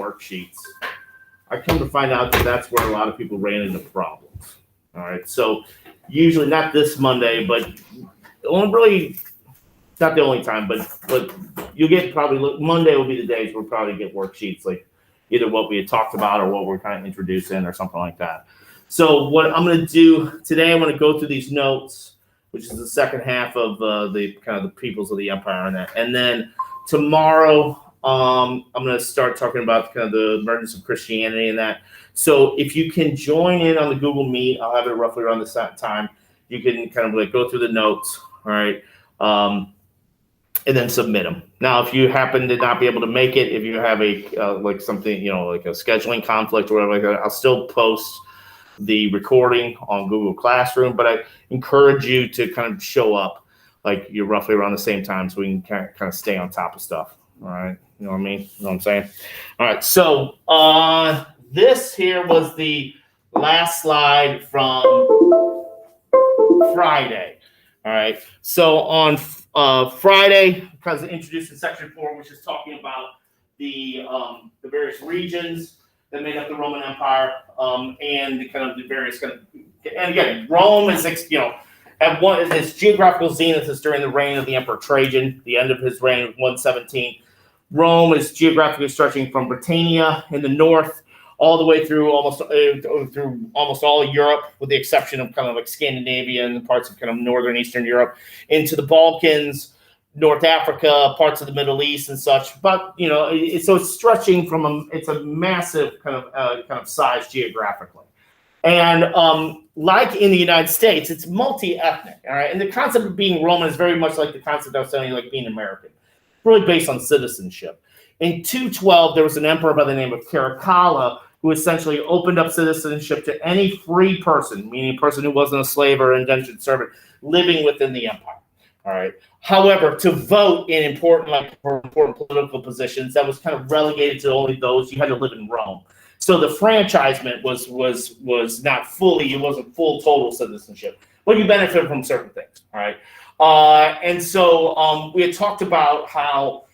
worksheets. I come to find out that that's where a lot of people ran into problems. All right, so usually not this Monday, but really not the only time, but you'll get probably Monday will be the days we'll probably get worksheets like either what we had talked about or what we're kind of introducing or something like that. So what I'm going to do today, I'm going to go through these notes, which is the second half of the kind of the peoples of the empire and that, and then tomorrow. I'm going to start talking about kind of the emergence of Christianity and that. So if you can join in on the Google Meet, I'll have it roughly around this time. You can kind of like go through the notes, all right, and then submit them. Now, if you happen to not be able to make it, if you have a like something, like a scheduling conflict or whatever like that, I'll still post the recording on Google Classroom. But I encourage you to kind of show up like you're roughly around the same time so we can kind of stay on top of stuff. All right. You know what I mean? You know what I'm saying? All right. So this here was the last slide from Friday. All right. So on Friday, because introduced in section 4, which is talking about the various regions that made up the Roman Empire, and the kind of the various and again, Rome is at its geographical zenith is during the reign of the Emperor Trajan, the end of his reign of 117. Rome is geographically stretching from Britannia in the north all the way through almost all of Europe, with the exception of kind of like Scandinavia and parts of kind of northern Eastern Europe, into the Balkans, North Africa, parts of the Middle East and such. But so it's stretching from it's a massive kind of size geographically, and like in the United States, it's multi-ethnic. All right, and the concept of being Roman is very much like the concept I was telling you, like being American. Really based on citizenship. In 212, there was an emperor by the name of Caracalla who essentially opened up citizenship to any free person, meaning a person who wasn't a slave or indentured servant, living within the empire. All right. However, to vote in important political positions, that was kind of relegated to only those you had to live in Rome. So the franchisement was not fully, it wasn't full total citizenship, but you benefited from certain things. All right. And so we had talked about how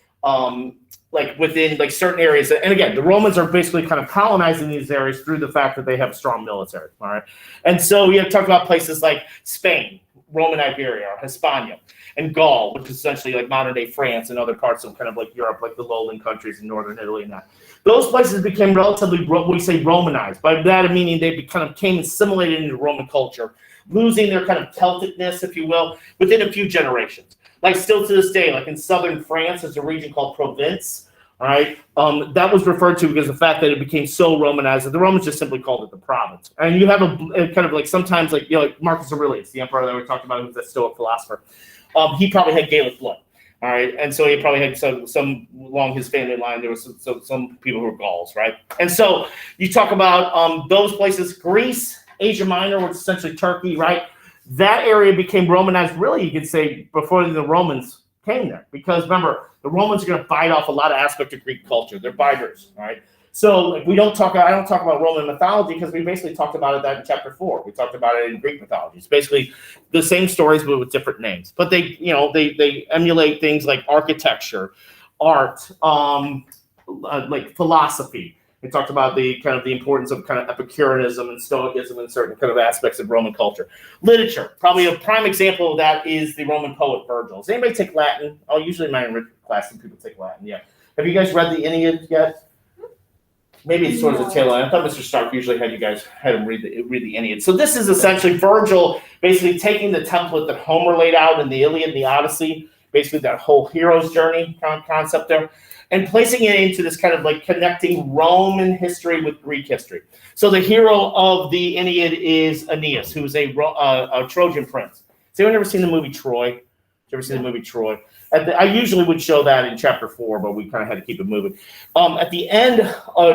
like within like certain areas, and again, the Romans are basically kind of colonizing these areas through the fact that they have a strong military. All right. And so we have talked about places like Spain, Roman Iberia, or Hispania, and Gaul, which is essentially like modern day France and other parts of kind of like Europe, like the lowland countries in northern Italy and that. Those places became relatively, we say, Romanized. By that meaning they kind of came assimilated into Roman culture, losing their kind of Celticness, if you will, within a few generations. Like still to this day, like in southern France, there's a region called Provence. All right, that was referred to because of the fact that it became so Romanized that the Romans just simply called it the province. And you have a kind of like sometimes like like Marcus Aurelius, the emperor that we talked about, who's a Stoic philosopher. He probably had Gaelic blood. All right, and so he probably had some along his family line. There was some people who were Gauls, right? And so you talk about those places, Greece, Asia Minor, which is essentially Turkey, right? That area became Romanized, really, you could say, before the Romans came there. Because remember, the Romans are going to bite off a lot of aspects of Greek culture. They're biters, all right? So I don't talk about Roman mythology because we basically talked about that in chapter 4. We talked about it in Greek mythology. It's basically the same stories but with different names. But they emulate things like architecture, art, like philosophy. We talked about the importance of kind of Epicureanism and Stoicism and certain kind of aspects of Roman culture. Literature, probably a prime example of that is the Roman poet Virgil. Does anybody take Latin? Oh, usually in my class, some people take Latin. Yeah. Have you guys read the Aeneid yet? Maybe it's towards the tail end. I thought Mr. Stark usually had him read the Aeneid. So this is essentially Virgil basically taking the template that Homer laid out in the Iliad and the Odyssey, basically that whole hero's journey concept there, and placing it into this kind of like connecting Roman history with Greek history. So the hero of the Aeneid is Aeneas, who's a Trojan prince. Has anyone ever seen the movie Troy? Did you ever see the movie Troy? I usually would show that in chapter 4, but we kind of had to keep it moving. At the end,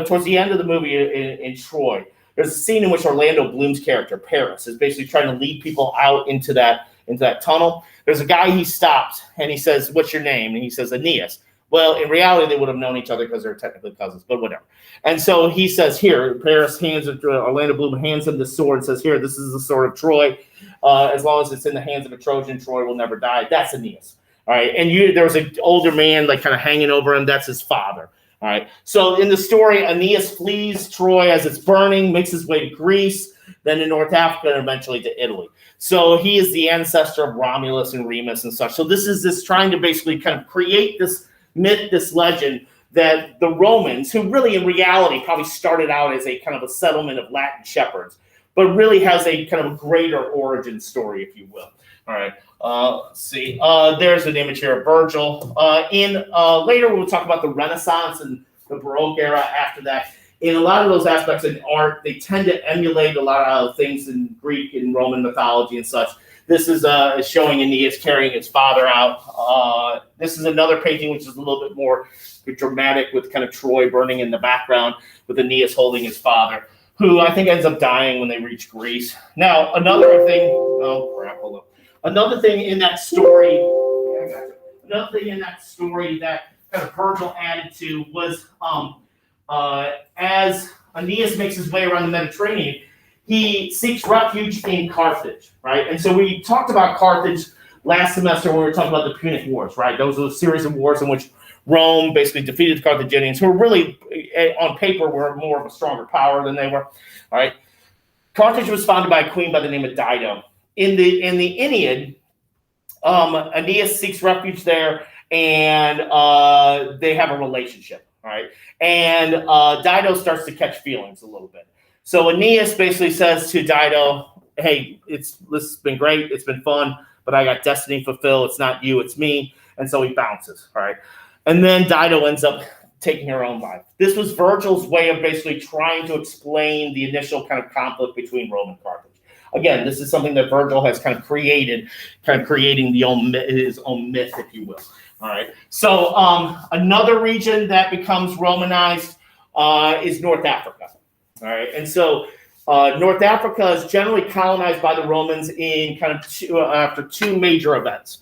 towards the end of the movie in Troy, there's a scene in which Orlando Bloom's character, Paris, is basically trying to lead people out into that tunnel. There's a guy he stops, and he says, "What's your name?" And he says, "Aeneas." Well, in reality, they would have known each other because they're technically cousins, but whatever. And so he says, here, Paris Orlando Bloom hands him the sword and says, here, this is the sword of Troy. As long as it's in the hands of a Trojan, Troy will never die. That's Aeneas. All right. And there was an older man, like kind of hanging over him. That's his father. All right. So in the story, Aeneas flees Troy as it's burning, makes his way to Greece, then to North Africa, and eventually to Italy. So he is the ancestor of Romulus and Remus and such. So this is this trying to basically kind of create this myth, this legend that the Romans, who really in reality probably started out as a kind of a settlement of Latin shepherds, but really has a kind of a greater origin story, if you will. All right. Let's see. There's an image here of Virgil. Later, we'll talk about the Renaissance and the Baroque era after that. In a lot of those aspects in art, they tend to emulate a lot of things in Greek and Roman mythology and such. This is showing Aeneas carrying his father out. This is another painting which is a little bit more dramatic with kind of Troy burning in the background with Aeneas holding his father, who I think ends up dying when they reach Greece. Now, another thing, oh crap, hold on. Another thing in that story that kind of Virgil added to was as Aeneas makes his way around the Mediterranean, he seeks refuge in Carthage, right? And so we talked about Carthage last semester when we were talking about the Punic Wars, right? Those were a series of wars in which Rome basically defeated the Carthaginians, who were really, on paper, were more of a stronger power than they were, all right? Carthage was founded by a queen by the name of Dido. In the Aeneid, Aeneas seeks refuge there, and they have a relationship, all right? And Dido starts to catch feelings a little bit. So Aeneas basically says to Dido, hey, this has been great, it's been fun, but I got destiny to fulfill. It's not you, it's me. And so he bounces, all right? And then Dido ends up taking her own life. This was Virgil's way of basically trying to explain the initial kind of conflict between Rome and Carthage. Again, this is something that Virgil has kind of creating his own myth, if you will. All right. So another region that becomes Romanized is North Africa. All right. And so North Africa is generally colonized by the Romans in kind of after two major events.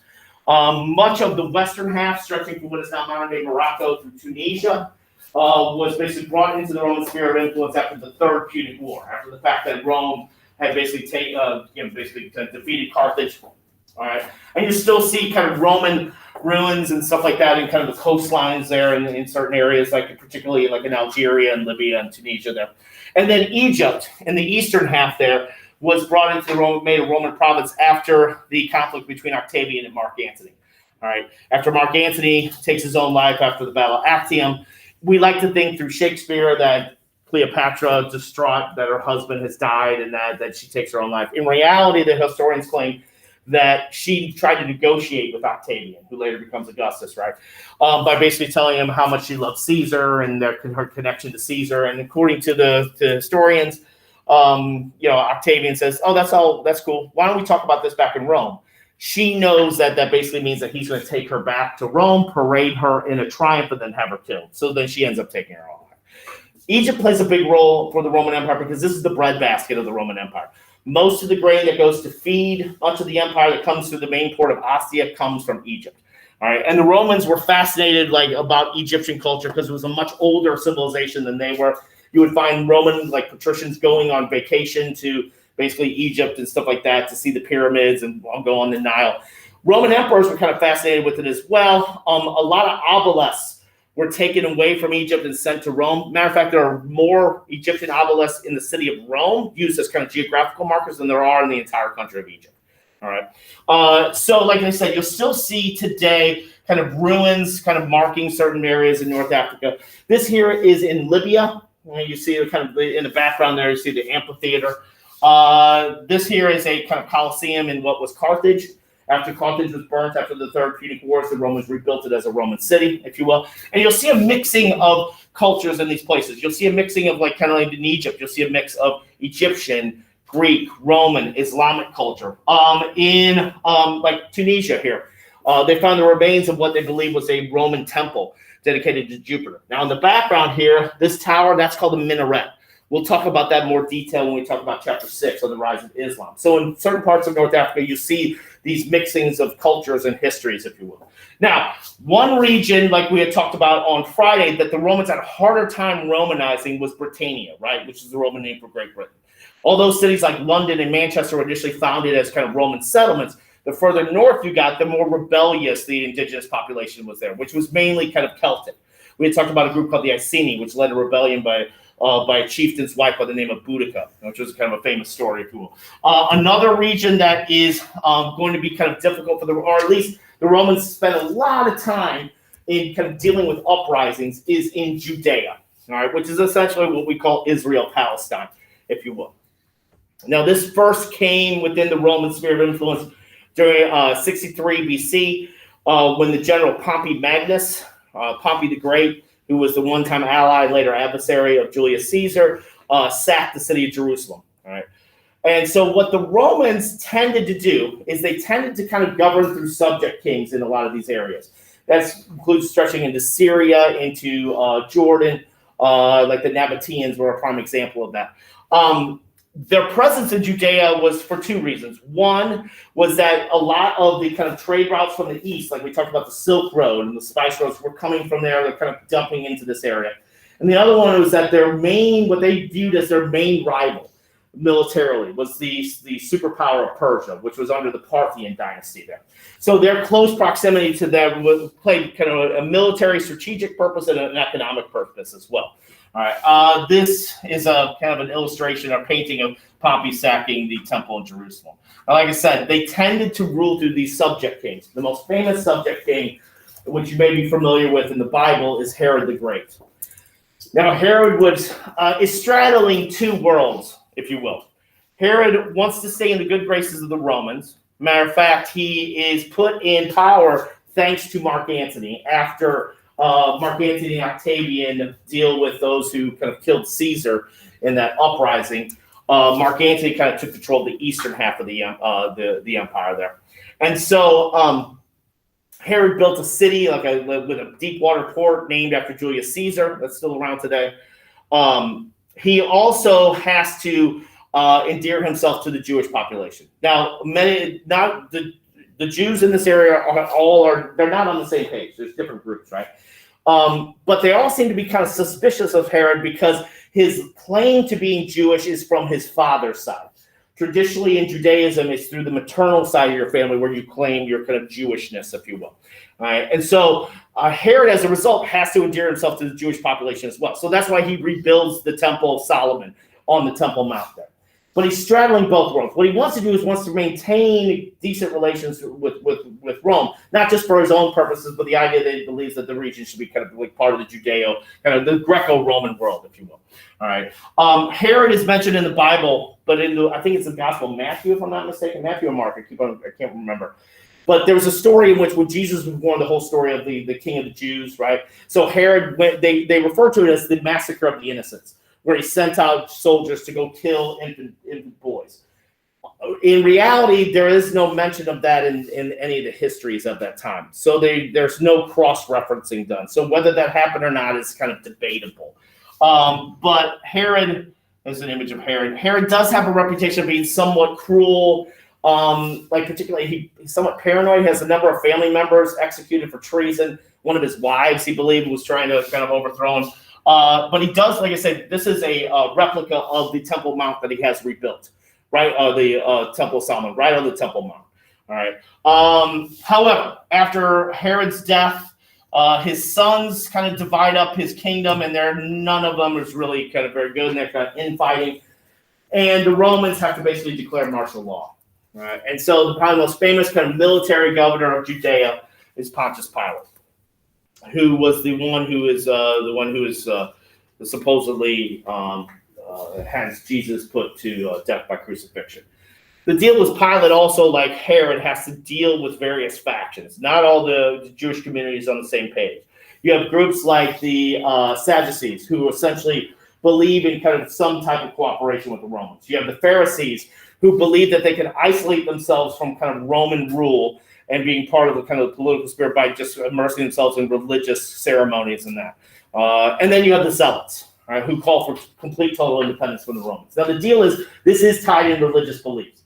Much of the western half, stretching from what is now modern-day Morocco through Tunisia, was basically brought into the Roman sphere of influence after the Third Punic War, after the fact that Rome had basically defeated Carthage. All right, and you still see kind of Roman ruins and stuff like that in kind of the coastlines there in certain areas, like particularly like in Algeria and Libya and Tunisia there. And then Egypt in the eastern half there was brought into the made a Roman province after the conflict between Octavian and Mark Antony. All right, after Mark Antony takes his own life after the Battle of Actium, we like to think through Shakespeare that Cleopatra, distraught that her husband has died and that she takes her own life. In reality, the historians claim that she tried to negotiate with Octavian, who later becomes Augustus, right? By basically telling him how much she loved Caesar and her connection to Caesar. And according to the historians, Octavian says, "Oh, that's cool. Why don't we talk about this back in Rome?" She knows that basically means that he's going to take her back to Rome, parade her in a triumph, and then have her killed. So then she ends up taking her own life. Egypt plays a big role for the Roman Empire because this is the breadbasket of the Roman Empire. Most of the grain that goes to feed much of the empire that comes through the main port of Ostia comes from Egypt. All right, and the Romans were fascinated about Egyptian culture because it was a much older civilization than they were. You would find Roman patricians going on vacation to basically Egypt and stuff like that to see the pyramids and go on the Nile. Roman emperors were kind of fascinated with it as well. A lot of obelisks were taken away from Egypt and sent to Rome. Matter of fact, there are more Egyptian obelisks in the city of Rome used as kind of geographical markers than there are in the entire country of Egypt. All right. So like I said, you'll still see today kind of ruins kind of marking certain areas in North Africa. This here is in Libya. You see it kind of in the background there, you see the amphitheater. This here is a kind of Colosseum in what was Carthage. After Carthage was burnt after the Third Punic Wars, the Romans rebuilt it as a Roman city, if you will. And you'll see a mixing of cultures in these places. You'll see a mixing of kind of in Egypt, you'll see a mix of Egyptian, Greek, Roman, Islamic culture. In Tunisia here, they found the remains of what they believe was a Roman temple dedicated to Jupiter. Now in the background here, this tower, that's called a minaret. We'll talk about that in more detail when we talk about chapter 6 on the rise of Islam. So in certain parts of North Africa, you see these mixings of cultures and histories, if you will. Now, one region, like we had talked about on Friday, that the Romans had a harder time Romanizing was Britannia, right, which is the Roman name for Great Britain. Although cities like London and Manchester were initially founded as kind of Roman settlements, the further north you got, the more rebellious the indigenous population was there, which was mainly kind of Celtic. we had talked about a group called the Iceni, which led a rebellion by a chieftain's wife by the name of Boudica, which was kind of a famous story, if you will. Another region that is going to be kind of difficult for or at least the Romans spent a lot of time in kind of dealing with uprisings, is in Judea, all right, which is essentially what we call Israel-Palestine, if you will. Now, this first came within the Roman sphere of influence during 63 BC, when the general Pompey Magnus, Pompey the Great, who was the one-time ally, later adversary of Julius Caesar, sacked the city of Jerusalem. All right. And so what the Romans tended to do is they tended to kind of govern through subject kings in a lot of these areas. That includes stretching into Syria, into Jordan, like the Nabateans were a prime example of that. Their presence in Judea was for two reasons. One was that a lot of the kind of trade routes from the east, like we talked about the Silk Road and the spice roads, were coming from there. They're kind of dumping into this area. And the other one was that what they viewed as their main rival militarily was the superpower of Persia, which was under the Parthian dynasty there. So their close proximity to them played kind of a military strategic purpose and an economic purpose as well. All right, this is a kind of an illustration or painting of Pompey sacking the temple in Jerusalem. Now, like I said, they tended to rule through these subject kings. The most famous subject king, which you may be familiar with in the Bible, is Herod the Great. Now, Herod is straddling two worlds, if you will. Herod wants to stay in the good graces of the Romans. Matter of fact, he is put in power thanks to Mark Antony after Mark Antony and Octavian deal with those who kind of killed Caesar in that uprising. Mark Antony kind of took control of the eastern half of the empire there. And so Herod built a city with a deep water port named after Julius Caesar. That's still around today. He also has to endear himself to the Jewish population. Now, the Jews in this area they're not on the same page. There's different groups, right? But they all seem to be kind of suspicious of Herod because his claim to being Jewish is from his father's side. Traditionally in Judaism, it's through the maternal side of your family where you claim your kind of Jewishness, if you will. All right. And so Herod, as a result, has to endear himself to the Jewish population as well. So that's why he rebuilds the Temple of Solomon on the Temple Mount there. But he's straddling both worlds. What he wants to do is wants to maintain decent relations with Rome, not just for his own purposes, but the idea that he believes that the region should be kind of like part of the Judeo, kind of the Greco-Roman world, if you will. All right. Herod is mentioned in the Bible, but I think it's the Gospel of Matthew, if I'm not mistaken, Matthew or Mark. I can't remember. But there was a story in which when Jesus was born, the whole story of the King of the Jews, right? So Herod, they refer to it as the massacre of the innocents, where he sent out soldiers to go kill infant boys. In reality, there is no mention of that in any of the histories of that time. So there's no cross-referencing done. So whether that happened or not is kind of debatable. But Herod, there's an image of Herod. Herod does have a reputation of being somewhat cruel. Particularly, he's somewhat paranoid. He has a number of family members executed for treason. One of his wives, he believed, was trying to kind of overthrow him. But he does, like I said, this is a replica of the Temple Mount that he has rebuilt, right? The Temple of Solomon, right on the Temple Mount. All right. However, after Herod's death, his sons kind of divide up his kingdom, and none of them is really kind of very good, and they're kind of infighting. And the Romans have to basically declare martial law. All right. And so the probably most famous kind of military governor of Judea is Pontius Pilate, who was the one who is supposedly has Jesus put to death by crucifixion. The deal was Pilate also, like Herod, has to deal with various factions. Not all the Jewish communities on the same page. You have groups like the Sadducees, who essentially believe in kind of some type of cooperation with the Romans. You have the Pharisees, who believe that they can isolate themselves from kind of Roman rule and being part of the kind of political spirit by just immersing themselves in religious ceremonies and that. And then you have the Zealots, right, who call for complete total independence from the Romans. Now, the deal is this is tied in religious beliefs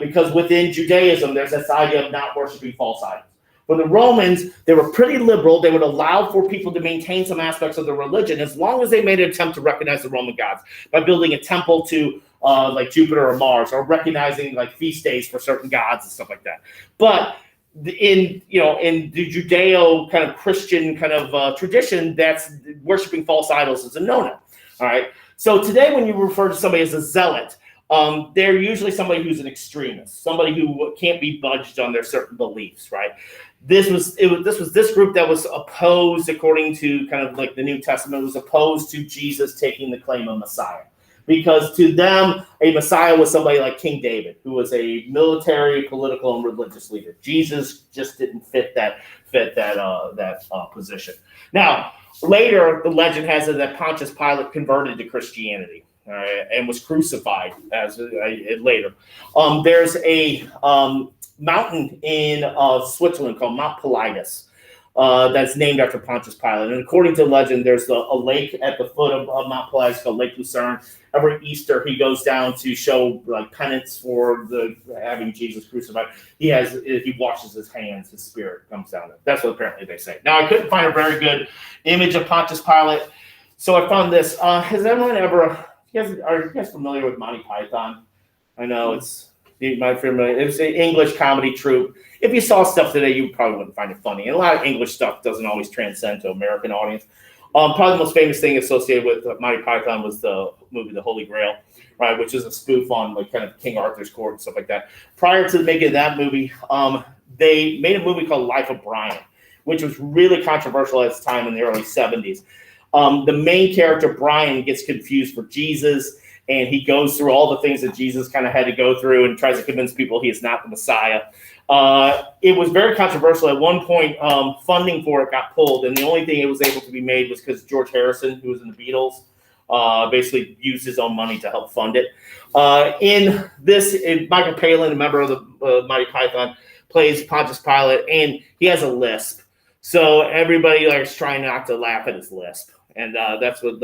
because within Judaism, there's this idea of not worshiping false idols. For the Romans, they were pretty liberal. They would allow for people to maintain some aspects of their religion as long as they made an attempt to recognize the Roman gods by building a temple to like Jupiter or Mars, or recognizing like feast days for certain gods and stuff like that. But in the Judeo kind of Christian kind of tradition, that's worshiping false idols is a no-no. All right. So today, when you refer to somebody as a zealot, they're usually somebody who's an extremist, somebody who can't be budged on their certain beliefs, right? This was this group that was opposed, according to kind of like the New Testament, was opposed to Jesus taking the claim of Messiah. Because to them, a Messiah was somebody like King David, who was a military, political, and religious leader. Jesus just didn't fit that position. Now, later, the legend has it that Pontius Pilate converted to Christianity and was crucified later. There's a mountain in Switzerland called Mount Pilatus. That's named after Pontius Pilate. And according to legend, there's a lake at the foot of Mount Pilatus called Lake Lucerne. Every Easter, he goes down to show like penance for having Jesus crucified. He washes his hands, his spirit comes down. That's what apparently they say. Now, I couldn't find a very good image of Pontius Pilate, so I found this. Has anyone are you guys familiar with Monty Python? I know it's an English comedy troupe. If you saw stuff today, you probably wouldn't find it funny. And a lot of English stuff doesn't always transcend to American audience. Probably the most famous thing associated with Monty Python was the movie The Holy Grail, right, which is a spoof on like kind of King Arthur's court and stuff like that. Prior to making that movie, they made a movie called Life of Brian, which was really controversial at its time in the early 70s. The main character, Brian, gets confused for Jesus, and he goes through all the things that Jesus kind of had to go through and tries to convince people he is not the Messiah. It was very controversial. At one point, funding for it got pulled, and the only thing it was able to be made was because George Harrison, who was in the Beatles, basically used his own money to help fund it. In this, Michael Palin, a member of the Monty Python, plays Pontius Pilate, and he has a lisp. So everybody is trying not to laugh at his lisp. And that's what,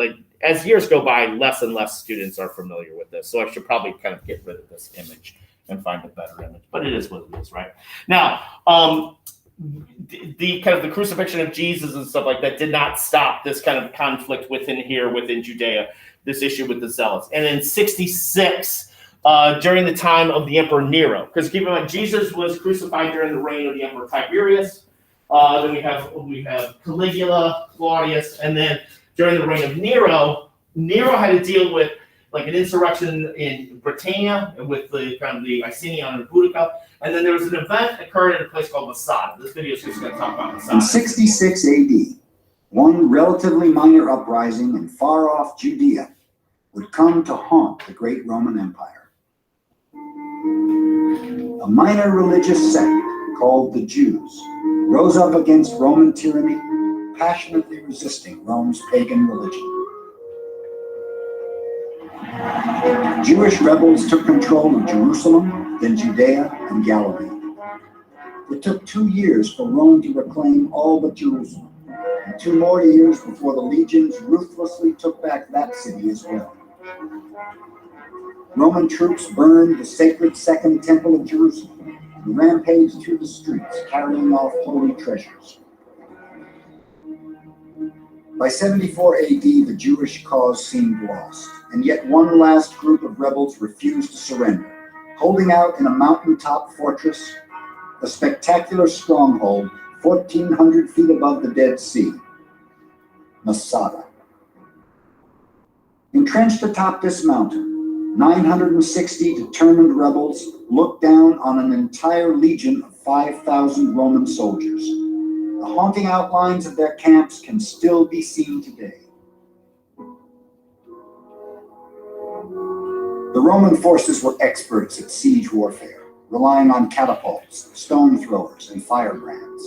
as years go by, less and less students are familiar with this. So I should probably kind of get rid of this image and find a better image. But it is what it is, right? Now, the kind of the crucifixion of Jesus and stuff like that did not stop this kind of conflict within Judea, this issue with the Zealots. And in 66, during the time of the Emperor Nero, because keep in mind, Jesus was crucified during the reign of the Emperor Tiberius. Then we have Caligula, Claudius, and then during the reign of Nero had to deal with like an insurrection in Britannia with the kind of the Icenium and Boudica, and then there was an event that occurred at a place called Masada. This video is just going to talk about Masada. In 66 A.D., one relatively minor uprising in far-off Judea would come to haunt the great Roman Empire. A minor religious sect called the Jews rose up against Roman tyranny, passionately resisting Rome's pagan religion. Jewish rebels took control of Jerusalem, then Judea and Galilee. It took 2 years for Rome to reclaim all but Jerusalem, and 2 more years before the legions ruthlessly took back that city as well. Roman troops burned the sacred Second Temple of Jerusalem and rampaged through the streets, carrying off holy treasures. By 74 AD, the Jewish cause seemed lost, and yet one last group of rebels refused to surrender, holding out in a mountaintop fortress, a spectacular stronghold 1,400 feet above the Dead Sea, Masada. Entrenched atop this mountain, 960 determined rebels looked down on an entire legion of 5,000 Roman soldiers. The haunting outlines of their camps can still be seen today. The Roman forces were experts at siege warfare, relying on catapults, stone throwers, and firebrands.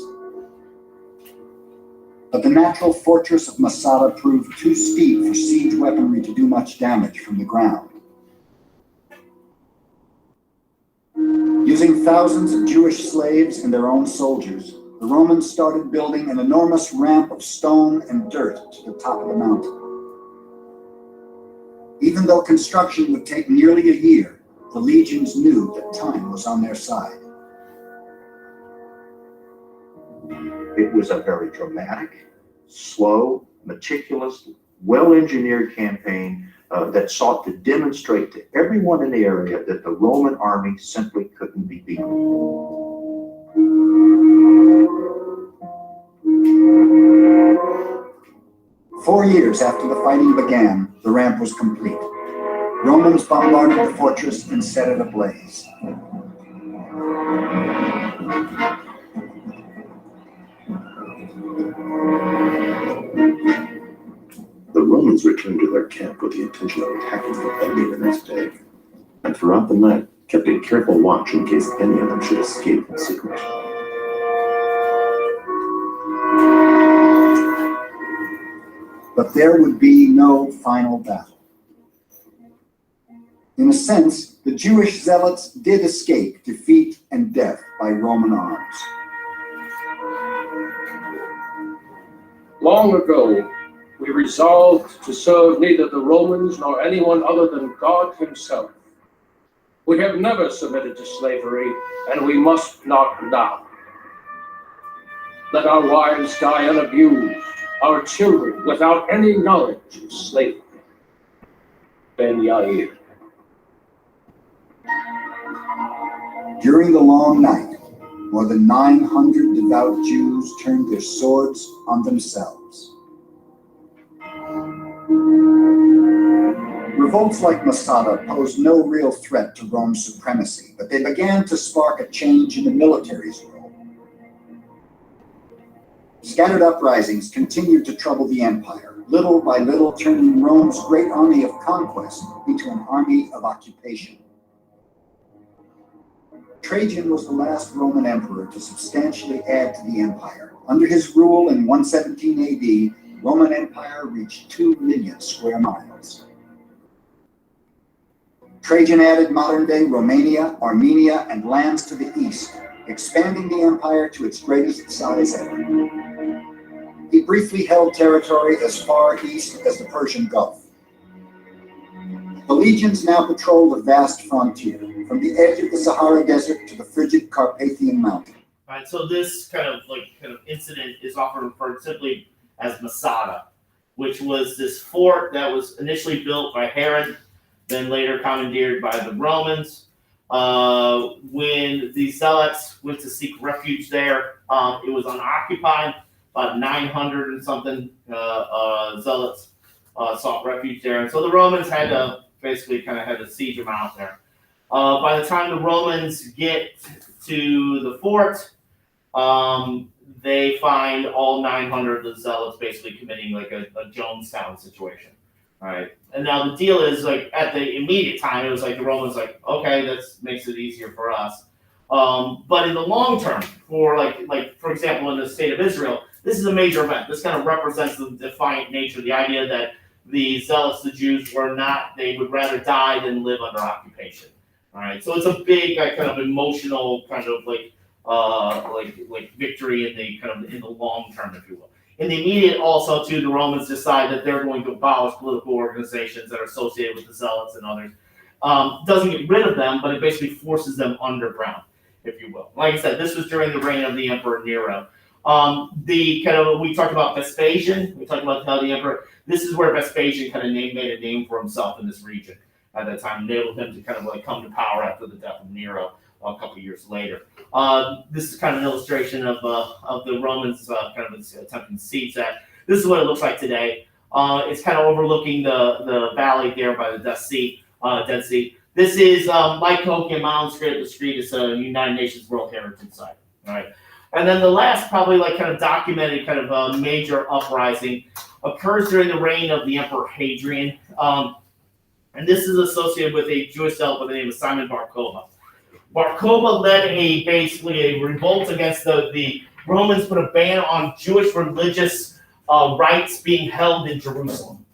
But the natural fortress of Masada proved too steep for siege weaponry to do much damage from the ground. Using thousands of Jewish slaves and their own soldiers, the Romans started building an enormous ramp of stone and dirt to the top of the mountain. Even though construction would take nearly a year, the legions knew that time was on their side. It was a very dramatic, slow, meticulous, well-engineered campaign that sought to demonstrate to everyone in the area that the Roman army simply couldn't be beaten. 4 years after the fighting began, the ramp was complete. Romans bombarded the fortress and set it ablaze. The Romans returned to their camp with the intention of attacking the enemy the next day, and throughout the night kept a careful watch in case any of them should escape in secret. But there would be no final battle. In a sense, the Jewish zealots did escape defeat and death by Roman arms. Long ago, we resolved to serve neither the Romans nor anyone other than God himself. We have never submitted to slavery, and we must not now. Let our wives die unabused, our children without any knowledge of slavery. Ben Yair. During the long night, more than 900 devout Jews turned their swords on themselves. Revolts like Masada posed no real threat to Rome's supremacy, but they began to spark a change in the military's role. Scattered uprisings continued to trouble the empire, little by little turning Rome's great army of conquest into an army of occupation. Trajan was the last Roman emperor to substantially add to the empire. Under his rule in 117 AD, Roman Empire reached 2 million square miles. Trajan added modern-day Romania, Armenia, and lands to the east, expanding the empire to its greatest size ever. He briefly held territory as far east as the Persian Gulf. The legions now patrol the vast frontier, from the edge of the Sahara Desert to the frigid Carpathian Mountain. All right, so this kind of incident is often referred simply as Masada, which was this fort that was initially built by Herod, then later commandeered by the Romans. When the Zealots went to seek refuge there, it was unoccupied. About 900 and something Zealots sought refuge there, and so the Romans had to basically had to siege them out there. By the time the Romans get to the fort, they find all 900 of the Zealots basically committing like a Jonestown situation. All right, and now the deal is at the immediate time, it was the Romans okay, that makes it easier for us. But in the long term, for for example, in the state of Israel, this is a major event. This kind of represents the defiant nature, the idea that the Zealots, the Jews, they would rather die than live under occupation. All right, so it's a big kind of emotional victory in the long term, if you will. In the immediate, also too, the Romans decide that they're going to abolish political organizations that are associated with the Zealots and others. Doesn't get rid of them, but it basically forces them underground, if you will. Like I said, this was during the reign of the Emperor Nero. We talked about Vespasian. We talked about how the emperor. This is where Vespasian made a name for himself in this region at that time, enabled him to come to power after the death of Nero a couple years later. This is an illustration of the Romans attempting to siege that. This is what it looks like today. It's overlooking the valley there by the Dead Sea. This is like Cahokia Mountain, straight up the street. It's a United Nations World Heritage Site. All right. And then the last probably documented major uprising occurs during the reign of the Emperor Hadrian. And this is associated with a Jewish zealot by the name of Simon Bar Kokhba. Bar Kokhba led basically a revolt against the Romans, put a ban on Jewish religious rites being held in Jerusalem.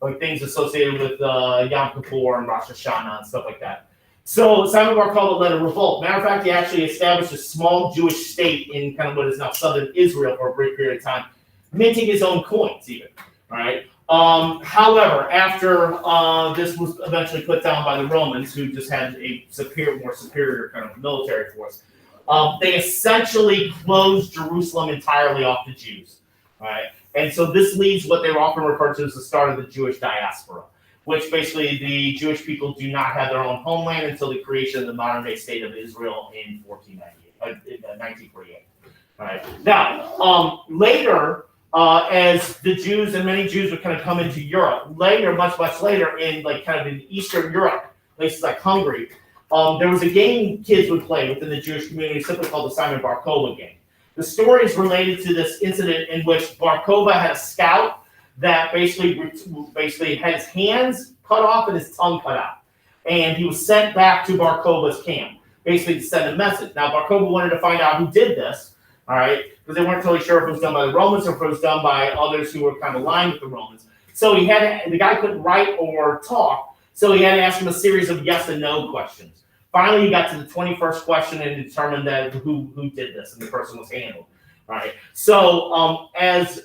Like things associated with Yom Kippur and Rosh Hashanah and stuff like that. So Simon Bar Kokhba led a revolt. Matter of fact, he actually established a small Jewish state in what is now southern Israel for a brief period of time, minting his own coins even. All right. However, after this was eventually put down by the Romans, who just had a more superior military force, they essentially closed Jerusalem entirely off to Jews. All right. And so this leads what they were often referred to as the start of the Jewish diaspora, which basically the Jewish people do not have their own homeland until the creation of the modern-day state of Israel in 1948. All right. Now, later, as the Jews and many Jews would kind of come into Europe, later, much later, in like kind of in Eastern Europe, places like Hungary, there was a game kids would play within the Jewish community, simply called the Simon Bar-Kokhba game. The story is related to this incident in which Bar-Kokhba had a scout that basically had his hands cut off and his tongue cut out, and he was sent back to Bar-Kokhba's camp, basically to send a message. Now, Bar-Kokhba wanted to find out who did this. All right, because they weren't totally sure if it was done by the Romans or if it was done by others who were kind of aligned with the Romans. So the guy couldn't write or talk, so he had to ask him a series of yes and no questions. Finally, he got to the 21st question and determined that who did this, and the person was handled. All right. So as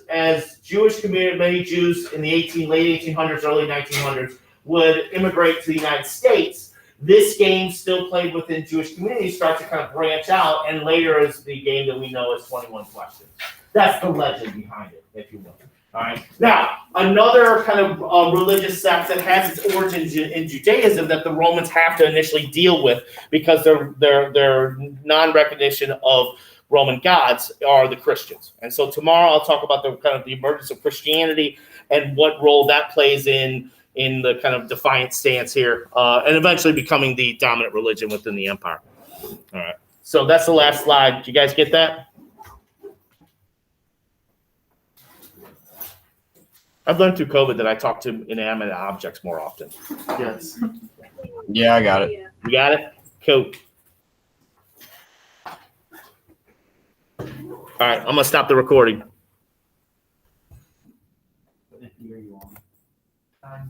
Jewish community, many Jews in the late 1800s, early 1900s would immigrate to the United States. This game still played within Jewish communities, starts to kind of branch out, and later is the game that we know as 21 Questions. That's the legend behind it, if you will. All right. Now, another kind of religious sect that has its origins in Judaism that the Romans have to initially deal with because their non-recognition of Roman gods are the Christians. And so tomorrow I'll talk about the emergence of Christianity and what role that plays in the kind of defiant stance here, and eventually becoming the dominant religion within the empire. All right. So that's the last slide. Did you guys get that? I've learned through COVID that I talk to inanimate objects more often. Yes. Yeah, I got it. You got it? Cool. All right, I'm gonna stop the recording. Here you are.